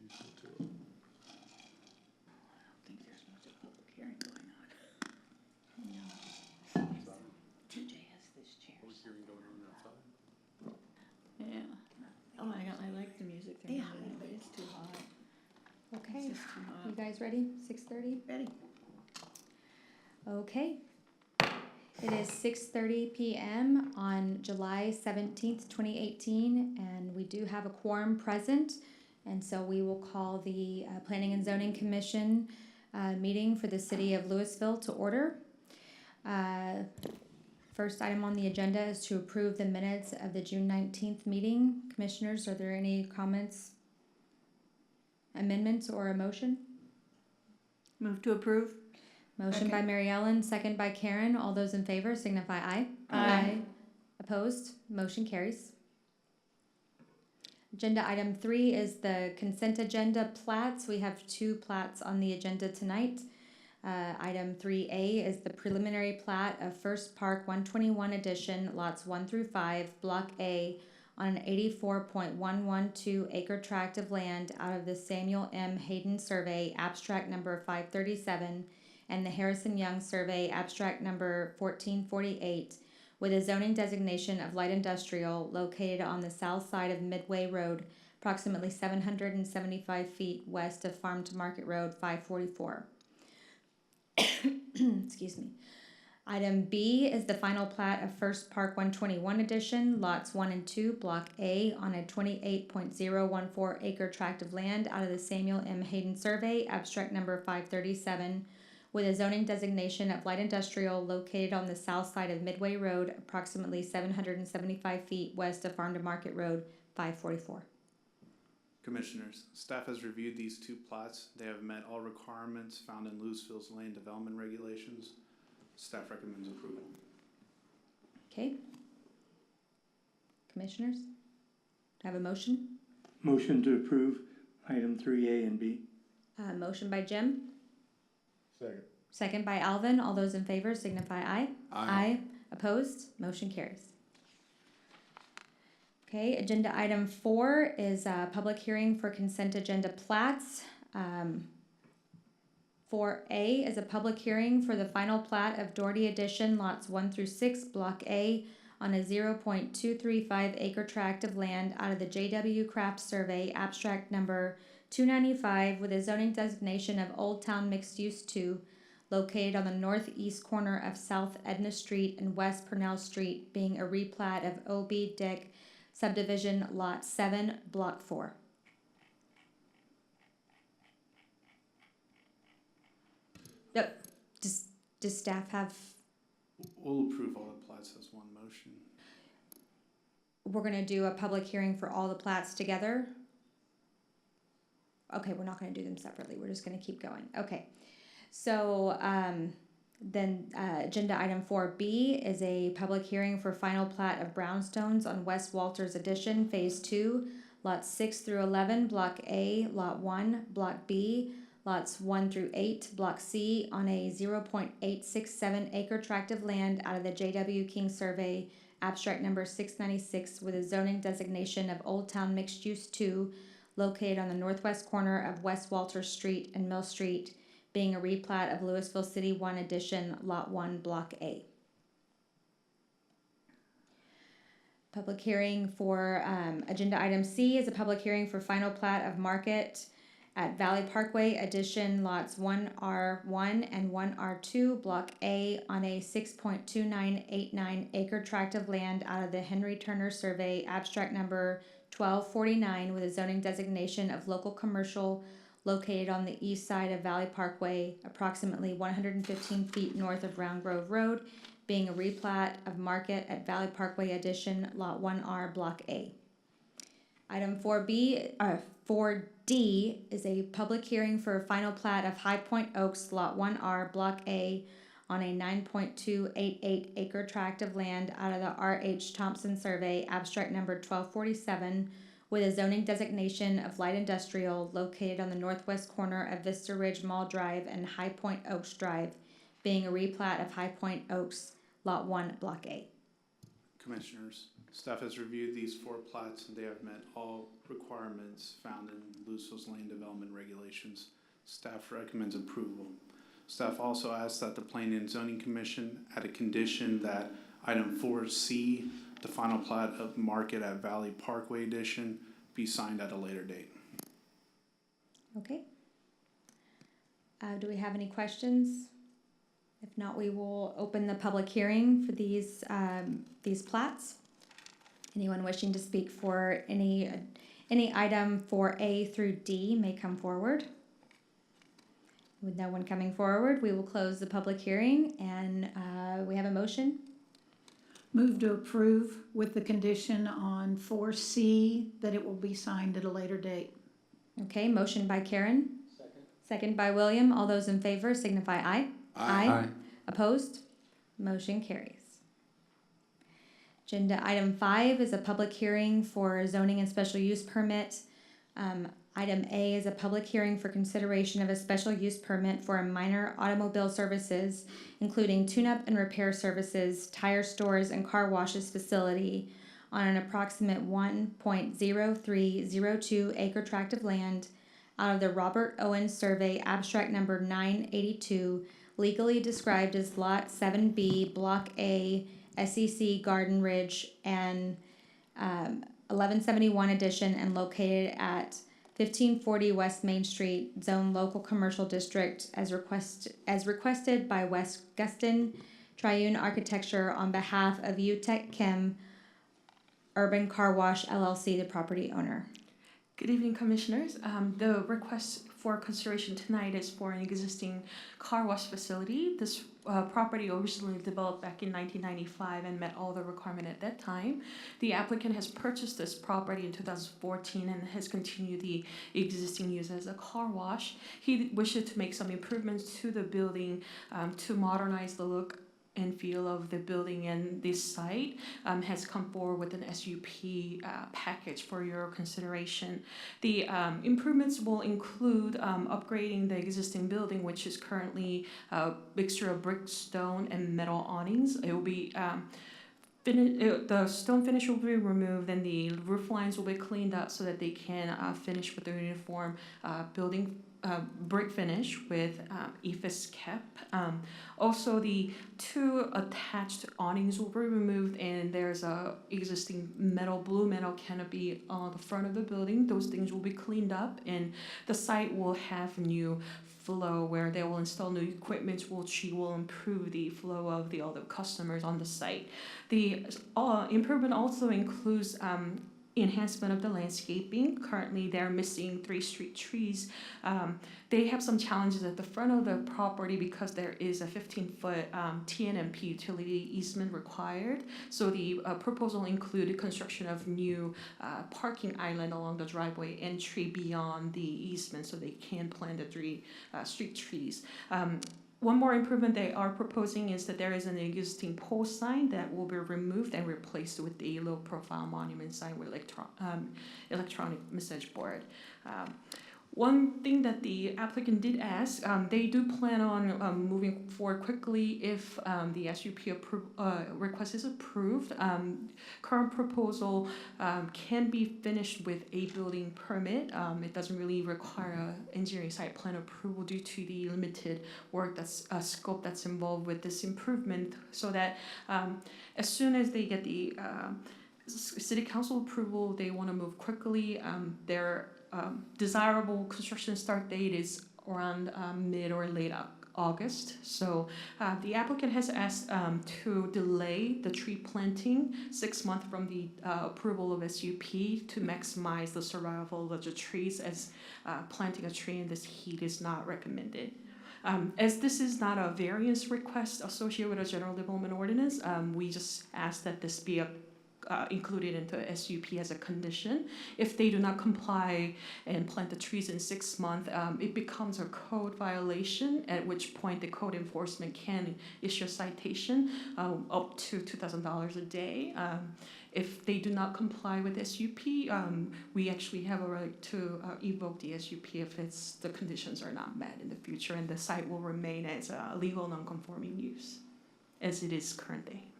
You said two. I don't think there's much of a public hearing going on. No. Outside? TJ has this chair. Public hearing going on outside? Yeah. Oh, I like the music they're having, but it's too hot. Okay, It's just too you hot. guys ready? 6:30? Ready? Okay. It is 6:30 p.m. on July 17th, 2018, and we do have a quorum present. And so we will call the Planning and Zoning Commission meeting for the city of Louisville to order. First item on the agenda is to approve the minutes of the June 19th meeting. Commissioners, are there any comments, amendments, or a motion? Move to approve? Motion by Mary Ellen, second by Karen. All those in favor signify aye. Aye. Opposed? Motion carries. Agenda item 3 is the consent agenda plats. We have 2 plats on the agenda tonight. Item 3A is the preliminary plat of First Park 121 Edition, lots 1 through 5, Block A, on an 84.112 acre tract of land out of the Samuel M. Hayden Survey, abstract number 537, and the Harrison Young Survey, abstract number 1448, with a zoning designation of light industrial located on the south side of Midway Road, approximately 775 feet west of Farm to Market Road 544. Excuse me. Item B is the final plat of First Park 121 Edition, lots 1 and 2, Block A, on a 28.014 acre tract of land out of the Samuel M. Hayden Survey, abstract number 537, with a zoning designation of light industrial located on the south side of Midway Road, approximately 775 feet west of Farm to Market Road 544. Commissioners, staff has reviewed these 2 plots. They have met all requirements found in Louisville's land development regulations. Staff recommends approval. Okay. Commissioners, do I have a motion? Motion to approve item 3A and B. Motion by Jim, Second. second by Alvin. All those in favor signify aye. Aye. Opposed? Motion carries. Okay, agenda item 4 is a public hearing for consent agenda plats. 4A is a public hearing for the final plat of Doherty Edition, lots 1 through 6, Block A, on a 0.235 acre tract of land out of the J.W. Craft Survey, abstract number 295, with a zoning designation of Old Town Mixed Use 2, located on the northeast corner of South Edna Street and West Purnell Street, being a replat of O.B. Dick Subdivision Lot 7, Block 4. Does staff have, We'll approve all the plots as one motion. we're gonna do a public hearing for all the plats together? Okay, we're not gonna do them separately, we're just gonna keep going, okay. So, then, agenda item 4B is a public hearing for final plat of Brownstones on West Walters Edition, Phase 2, lots 6 through 11, Block A, Lot 1, Block B, lots 1 through 8, Block C, on a 0.867 acre tract of land out of the J.W. King Survey, abstract number 696, with a zoning designation of Old Town Mixed Use 2, located on the northwest corner of West Walters Street and Mill Street, being a replat of Louisville City 1 Edition, Lot 1, Block A. Public hearing for agenda item C is a public hearing for final plat of Market at Valley Parkway Edition, lots 1R1 and 1R2, Block A, on a 6.2989 acre tract of land out of the Henry Turner Survey, abstract number 1249, with a zoning designation of local commercial located on the east side of Valley Parkway, approximately 115 feet north of Round Grove Road, being a replat of Market at Valley Parkway Edition, Lot 1R, Block A. Item 4D is a public hearing for a final plat of High Point Oaks, Lot 1R, Block A, on a 9.288 acre tract of land out of the R.H. Thompson Survey, abstract number 1247, with a zoning designation of light industrial located on the northwest corner of Vista Ridge Mall Drive and High Point Oaks Drive, being a replat of High Point Oaks, Lot 1, Block A. Commissioners, Staff has reviewed these 4 plats and they have met all requirements found in Lewisville's Lane Development Regulations. Staff recommends approval. Staff also asks that the Planning and Zoning Commission add a condition that item 4C, the final plat of Market at Valley Parkway Edition, be signed at a later date. Okay. Do we have any questions? If not, we will open the public hearing for these plats. Anyone wishing to speak for any item for A through D may come forward. With no one coming forward, we will close the public hearing, and we have a motion. Move to approve with the condition on 4C that it will be signed at a later date. Okay, motion by Karen. Second by William. All those in favor signify aye. Aye. Opposed? Motion carries. Agenda item 5 is a public hearing for zoning and special use permit. Item A is a public hearing for consideration of a special use permit for a minor automobile services, including tune-up and repair services, tire stores, and car washes facility on an approximate 1.0302 acre tract of land out of the Robert Owens Survey abstract number 982, legally described as Lot 7B, Block A, SEC Garden Ridge, and 1171 Edition, and located at 1540 West Main Street, Zone Local Commercial District, as requested by West Guston Triune Architecture on behalf of UTEC Chem Urban Car Wash LLC, the property owner. Good evening, Commissioners. The request for consideration tonight is for an existing car wash facility. This property originally developed back in 1995 and met all the requirements at that time. The applicant has purchased this property in 2014 and has continued the existing use as a car wash. He wishes to make some improvements to the building to modernize the look and feel of the building, and this site has come forward with an SUP package for your consideration. The improvements will include upgrading the existing building, which is currently a mixture of brick, stone, and metal awnings. It will be the stone finish will be removed, and the roof lines will be cleaned up so that they can finish with the uniform building brick finish with EIFS cap. Also, the 2 attached awnings will be removed, and there's a existing blue metal canopy on the front of the building. Those things will be cleaned up, and the site will have new flow where they will install new equipment which will improve the flow of the other customers on the site. The improvement also includes enhancement of the landscaping. Currently, they're missing 3 street trees. They have some challenges at the front of the property because there is a 15-foot TNMP utility easement required. So the proposal included construction of new parking island along the driveway entry beyond the easement so they can plant the 3 street trees. One more improvement they are proposing is that there is an existing pole sign that will be removed and replaced with a low-profile monument sign with electronic message board. One thing that the applicant did ask, they do plan on moving forward quickly if the SUP request is approved. Current proposal can be finished with a building permit. It doesn't really require an engineering site plan approval due to the limited work scope that's involved with this improvement, so that as soon as they get the City Council approval, they want to move quickly. Their desirable construction start date is around mid or late August. So the applicant has asked to delay the tree planting 6 months from the approval of SUP to maximize the survival of the trees, as planting a tree in this heat is not recommended. As this is not a variance request associated with a general development ordinance, we just ask that this be included into SUP as a condition. If they do not comply and plant the trees in 6 months, it becomes a code violation, at which point the code enforcement can issue a citation up to $2,000 a day. If they do not comply with SUP, we actually have a right to evoke the SUP if the conditions are not met in the future, and the site will remain as a legal non-conforming use, as it is currently.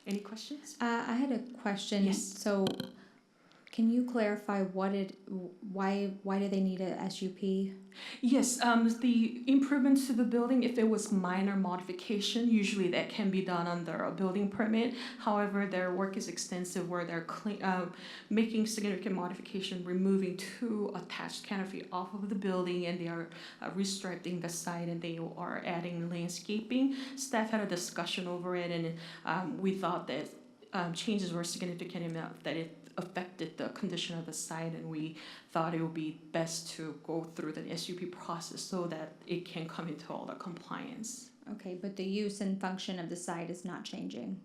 Any questions? I had a question. Yes. So, can you clarify why do they need a SUP? Yes, the improvements to the building, if it was minor modification, usually that can be done under a building permit. However, their work is extensive where they're making significant modification, removing 2 attached canopy off of the building, and they are restriping the site, and they are adding landscaping. Staff had a discussion over it, and we thought that changes were significant enough that it affected the condition of the site, and we thought it would be best to go through the SUP process so that it can come into all the compliance. Okay, but the use and function of the site is not changing.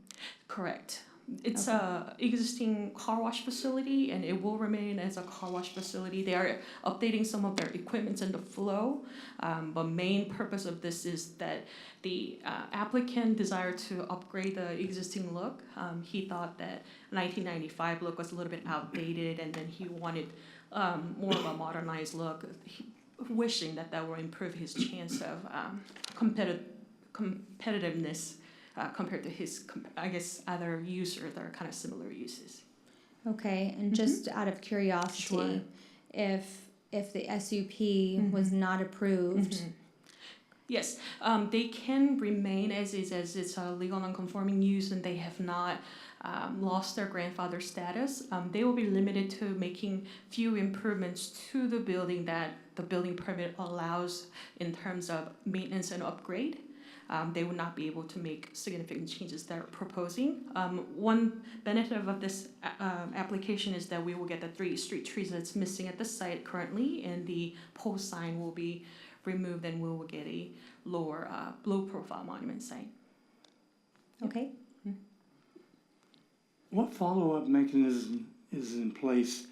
Correct. It's Okay. a existing car wash facility, and it will remain as a car wash facility. They are updating some of their equipment and the flow, but main purpose of this is that the applicant desired to upgrade the existing look. He thought that 1995 look was a little bit outdated, and then he wanted more of a modernized look, wishing that that would improve his chance of competitiveness compared to his, I guess, other users that are kind of similar uses. Okay, and just out of curiosity, Sure. if the SUP was not approved, Mhm. Yes, they can remain as is, as it's a legal non-conforming use, and they have not lost their grandfather status. They will be limited to making few improvements to the building that the building permit allows in terms of maintenance and upgrade. They will not be able to make significant changes they're proposing. One benefit of this application is that we will get the 3 street trees that's missing at the site currently, and the pole sign will be removed, and we will get a lower, low-profile monument sign. okay? What follow-up mechanism is in place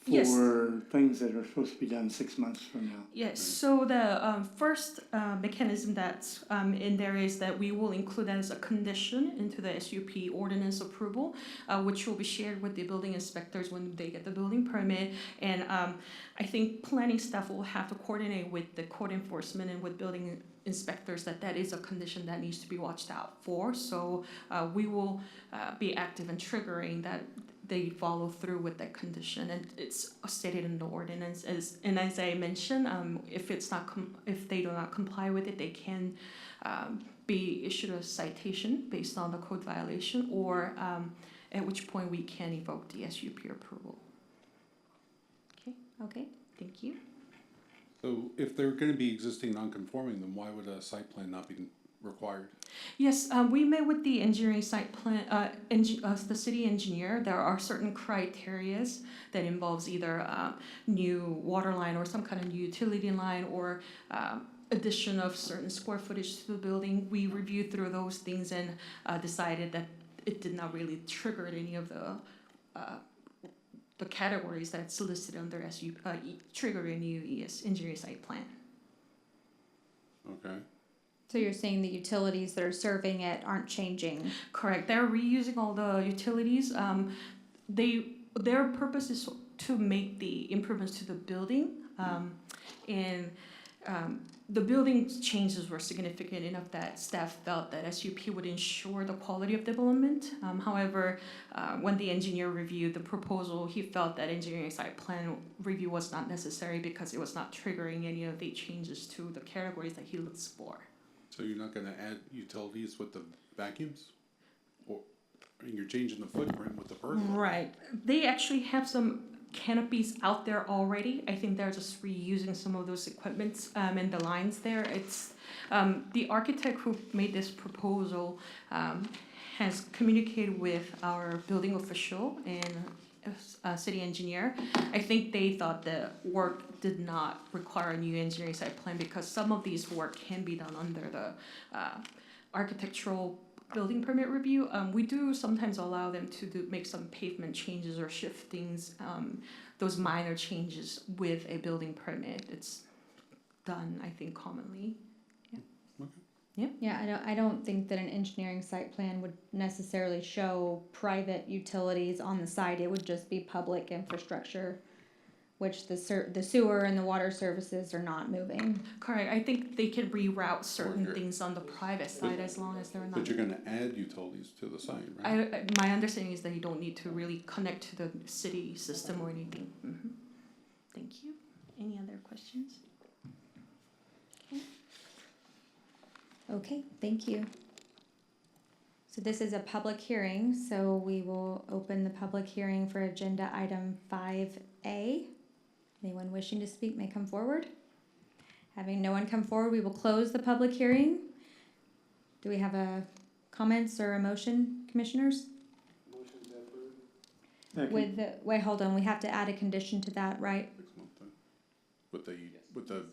Yes. for things that are supposed to be done 6 months from now? Yes, so the first mechanism that's in there is that we will include that as a condition into the SUP ordinance approval, which will be shared with the building inspectors when they get the building permit. And I think planning staff will have to coordinate with the code enforcement and with building inspectors that is a condition that needs to be watched out for. So we will be active in triggering that they follow through with that condition, and it's stated in the ordinance. As I mentioned, if they do not comply with it, they can be issued a citation based on the code violation, or at which point we can evoke the SUP approval. Okay. Thank you. So if they're gonna be existing non-conforming, then why would a site plan not be required? Yes, we met with the engineering site plan, the city engineer. There are certain criterias that involves either new water line or some kind of new utility line, or addition of certain square footage to the building. We reviewed through those things and decided that it did not really trigger any of the categories that's listed under trigger a new engineering site plan. Okay. So you're saying the utilities that are serving it aren't changing? Correct. They're reusing all the utilities. Their purpose is to make the improvements to the building, and the building changes were significant enough that staff felt that SUP would ensure the quality of development. However, when the engineer reviewed the proposal, he felt that engineering site plan review was not necessary because it was not triggering any of the changes to the categories that he looks for. So you're not gonna add utilities with the vacuums? Or, I mean, you're changing the footprint with the pergola. Right. They actually have some canopies out there already. I think they're just reusing some of those equipments and the lines there. It's the architect who made this proposal has communicated with our building official and city engineer. I think they thought the work did not require a new engineering site plan because some of these work can be done under the architectural building permit review. We do sometimes allow them to make some pavement changes or shiftings, those minor changes with a building permit. It's done, I think, commonly. Yeah, I don't think that an engineering site plan would necessarily show private utilities on the site. It would just be public infrastructure which the sewer and the water services are not moving. Correct, I think they can reroute certain you're- things on the private side as long as they're not. But you're gonna add utilities to the site, right? My understanding is that you don't need to really connect to the city system or anything. Thank you. Any other questions? Okay, thank you. So this is a public hearing, so we will open the public hearing for agenda item 5A. Anyone wishing to speak may come forward. Having no one come forward, we will close the public hearing. Do we have a comments or a motion, commissioners? Second. With the, wait, hold on, we have to add a condition to that, right? 6 month thing. With the,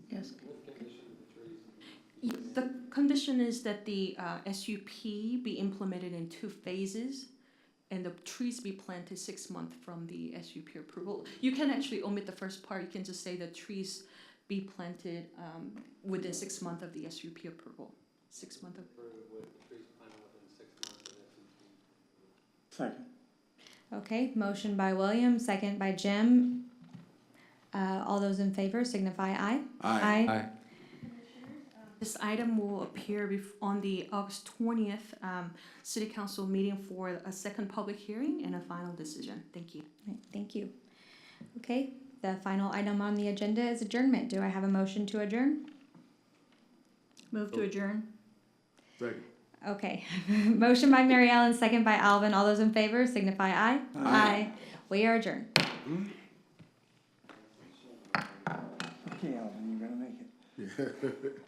Yes. The condition is that the SUP be implemented in 2 phases and the trees be planted 6 months from the SUP approval. You can actually omit the first part. You can just say the trees be planted within 6 months of the SUP approval. 6 months of. Second. Okay, motion by William, second by Jim. All those in favor signify aye. aye. This item will appear on the August 20th City Council meeting for a second public hearing and a final decision. Thank you. Right, thank you. Okay, the final item on the agenda is adjournment. Do I have a motion to adjourn? Move to adjourn. Second. Okay, motion by Mary Ellen, second by Alvin. All those in favor signify aye. Aye. We are adjourned. Okay, Alvin, you're gonna make it.